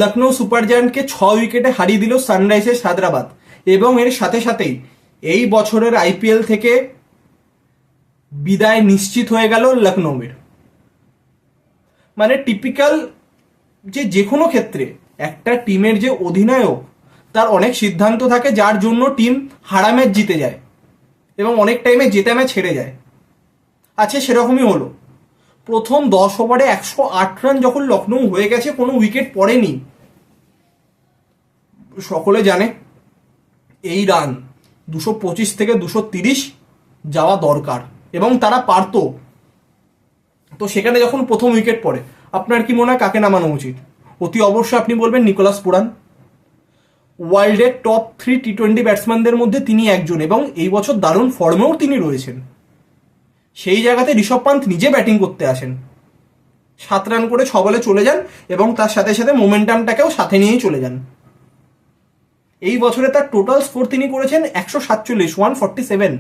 Lucknow super জায়ান্টকে 6 উইকেটে হারিয়ে দিল সানরাইজার্স হায়দ্রাবাদ, এবং এর সাথে সাথেই এই বছরের আইপিএল থেকে বিদায় নিশ্চিত হয়ে গেল লখনৌয়ের। মানে টিপিক্যাল যে কোনো ক্ষেত্রে একটা টিমের যে অধিনায়ক, তার অনেক সিদ্ধান্ত থাকে যার জন্য টিম হারা ম্যাচ জিতে যায় এবং অনেক টাইমে জেতা ম্যাচ হেরে যায়। আচ্ছা, সেরকমই হলো। প্রথম 10 ওভারে 108 রান যখন লখনৌ হয়ে গেছে, কোনো উইকেট পড়েনি। সকলে জানে এই রান 225 থেকে 230 যাওয়া দরকার এবং তারা পারত। তো সেখানে যখন প্রথম উইকেট পড়ে, আপনার কি মনে হয় কাকে নামানো উচিত? অতি অবশ্যই আপনি বলবেন নিকোলাস পুরান। ওয়ার্ল্ডের টপ 3 টি20 ব্যাটসম্যানদের মধ্যে তিনি একজন, এবং এই বছর দারুণ ফর্মেও তিনি রয়েছেন। সেই জায়গাতে ঋষভ পান্থ নিজে ব্যাটিং করতে আসেন, 7 রান করে 6 বলে চলে যান এবং তার সাথে সাথে মোমেন্টামটাকেও সাথে নিয়েই চলে যান। এই বছরে তার টোটাল স্কোর তিনি করেছেন 147।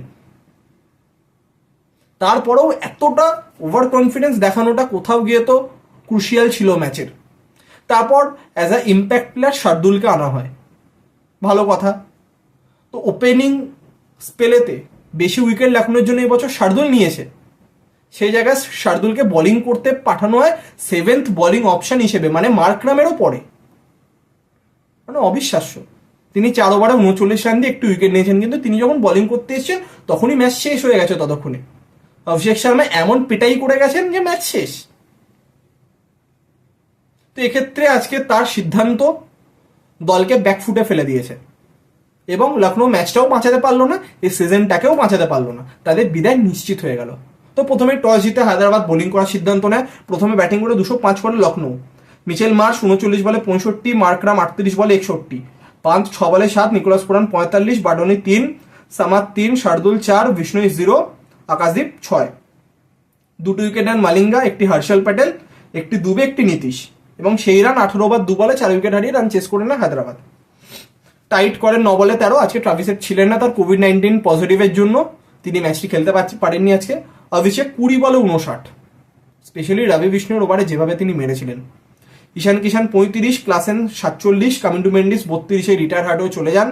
তারপরেও এতটা ওভার কনফিডেন্স দেখানোটা কোথাও গিয়ে তো ক্রুশিয়াল ছিল ম্যাচের। তারপর অ্যাজ আ ইম্প্যাক্ট প্লেয়ার শার্দুলকে আনা হয়, ভালো কথা। তো ওপেনিং স্পেলেতে বেশি উইকেট লাগানোর জন্য এবছর শার্দুল নিয়েছে, সেই জায়গায় শার্দুলকে বোলিং করতে পাঠানো হয় 7th বোলিং অপশন হিসেবে, মানে মার্করামেরও পরে। মানে অবিশ্বাস্য। তিনি 4 ওভারে 39 রান দিয়ে একটু উইকেট নিয়েছেন, কিন্তু তিনি যখন বোলিং করতে এসেছেন তখনই ম্যাচ শেষ হয়ে গেছে। ততক্ষণে অভিষেক শর্মা এমন পিটাই করে গেছেন যে ম্যাচ শেষ। তো এক্ষেত্রে আজকে তার সিদ্ধান্ত দলকে ব্যাকফুটে ফেলে দিয়েছে এবং লখনৌ ম্যাচটাও বাঁচাতে পারলো না, এই সিজনটাকেও বাঁচাতে পারলো না, তাদের বিদায় নিশ্চিত হয়ে গেল। তো প্রথমে টস জিতে হায়দ্রাবাদ বোলিং করার সিদ্ধান্ত নেয়। প্রথমে ব্যাটিং করে 205 করে লখনৌ। মিচেল মার্শ 39 বলে 65, মার্করাম 38 বলে 61, পান্থ 6 বলে 7, Nicholas Pooran 45, Badoni 3, Samad 3, Shardul 4, Vishnu 0, Akashdeep 6। 2 wicket নেন মালিঙ্গা, একটি হর্ষল প্যাটেল, একটি দুবে, একটি নীতিশ, এবং সেই রান 18 ওভার 2 বলে 4 উইকেট হারিয়ে রান চেস করে না হায়দ্রাবাদ। টাইট করেন 9 বলে 13। আজকে ট্রাভিস হেড ছিলেন না, তার কোভিড-19 পজিটিভের জন্য তিনি ম্যাচটি খেলতে পারেননি আজকে। অভিষেক 20 বলে 59, স্পেশালি রবি বিষ্ণুর ওভারে যেভাবে তিনি মেরেছিলেন। ঈশান কিষান 35, ক্লাসেন 47, কামিন্ডু মেন্ডিস 32 রিটায়ার হার্টেও চলে যান।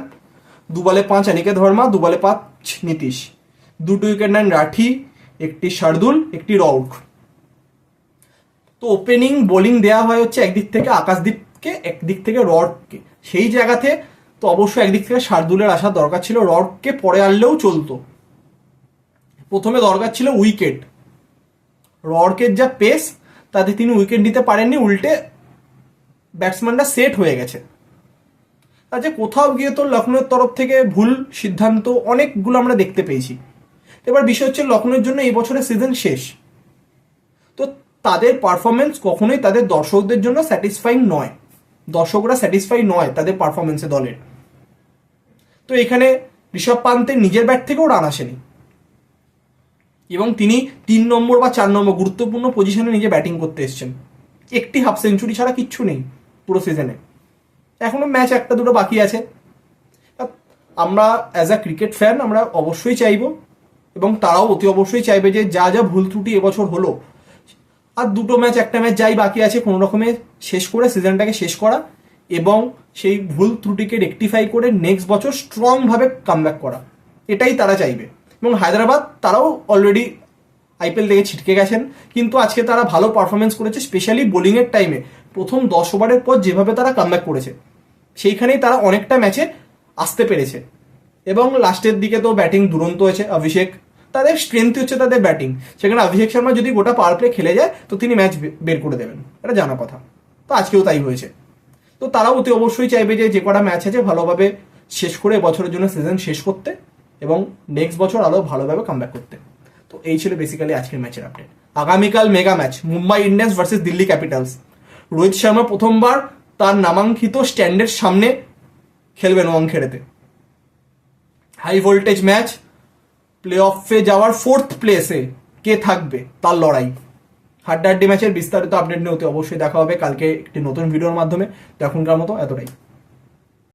2 বলে 5 অনিকেত ভার্মা, 2 বলে 5 নীতিশ। 2 উইকেট নেন রাঠি, একটি শার্দুল, একটি রৌক। তো ওপেনিং বোলিং দেওয়া হয় হচ্ছে একদিক থেকে আকাশদীপকে, একদিক থেকে রডকে। সেই জায়গাতে তো অবশ্যই একদিক থেকে শার্দুলের আসার দরকার ছিল, রডকে পরে আনলেও চলতো। প্রথমে দরকার ছিল উইকেট। রডকের যা পেস, তাতে তিনি উইকেট নিতে পারেননি, উল্টে ব্যাটসম্যানটা সেট হয়ে গেছে। আচ্ছা, কোথাও গিয়ে তো লখনৌর তরফ থেকে ভুল সিদ্ধান্ত অনেকগুলো আমরা দেখতে পেয়েছি। এবার বিষয় হচ্ছে লখনৌর জন্য এই বছরের সিজন শেষ, তো তাদের পারফরমেন্স কখনোই তাদের দর্শকদের জন্য স্যাটিসফাইং নয়। দর্শকরা স্যাটিসফাই নয় তাদের পারফরমেন্সে দলের। তো এখানে ঋষভ পান্তের নিজের ব্যাট থেকেও রান আসেনি এবং তিনি 3 নম্বর বা 4 নম্বর গুরুত্বপূর্ণ পজিশনে নিজে ব্যাটিং করতে এসেছেন। একটি হাফ সেঞ্চুরি ছাড়া কিচ্ছু নেই পুরো সিজনে। এখনো ম্যাচ 1-2 বাকি আছে। আমরা অ্যাজ আ ক্রিকেট ফ্যান আমরা অবশ্যই চাইবো, এবং তারাও অতি অবশ্যই চাইবে যে যা যা ভুল ত্রুটি এবছর হলো, আর 2 ম্যাচ 1টা ম্যাচ যাই বাকি আছে কোনো রকমে শেষ করে সিজনটাকে শেষ করা এবং সেই ভুল ত্রুটিকে রেকটিফাই করে নেক্সট বছর স্ট্রংভাবে কামব্যাক করা, এটাই তারা চাইবে। এবং হায়দ্রাবাদ তারাও অলরেডি আইপিএল থেকে ছিটকে গেছেন, কিন্তু আজকে তারা ভালো পারফরমেন্স করেছে, স্পেশালি বোলিংয়ের টাইমে। প্রথম 10 ওভারের পর যেভাবে তারা কামব্যাক করেছে, সেইখানেই তারা অনেকটা ম্যাচে আসতে পেরেছে। এবং লাস্টের দিকে তো ব্যাটিং দুরন্ত হয়েছে। অভিষেক, তাদের স্ট্রেংথ হচ্ছে তাদের ব্যাটিং, সেখানে অভিষেক শর্মা যদি গোটা পাওয়ার প্লে খেলে যায় তো তিনি ম্যাচ বের করে দেবেন, এটা জানা কথা। তো আজকেও তাই হয়েছে। তো তারাও অতি অবশ্যই চাইবে যে কটা ম্যাচ আছে ভালোভাবে শেষ করে বছরের জন্য সিজন শেষ করতে এবং নেক্সট বছর আরও ভালোভাবে কামব্যাক করতে। তো এই ছিল বেসিক্যালি আজকের ম্যাচের আপডেট। আগামীকাল mega match, Mumbai Indians versus Delhi Capitals. Rohit Sharma প্রথমবার তার নামাঙ্কিত স্ট্যান্ডের সামনে খেলবেন ওয়াংখেড়েতে। হাই ভোল্টেজ ম্যাচ, প্লে অফে যাওয়ার 4th প্লেসে কে থাকবে তার লড়াই। হাড্ডাহাড্ডি ম্যাচের বিস্তারিত আপডেট নিয়ে অবশ্যই দেখা হবে কালকে একটি নতুন ভিডিওর মাধ্যমে। তো এখনকার মতো এতটাই।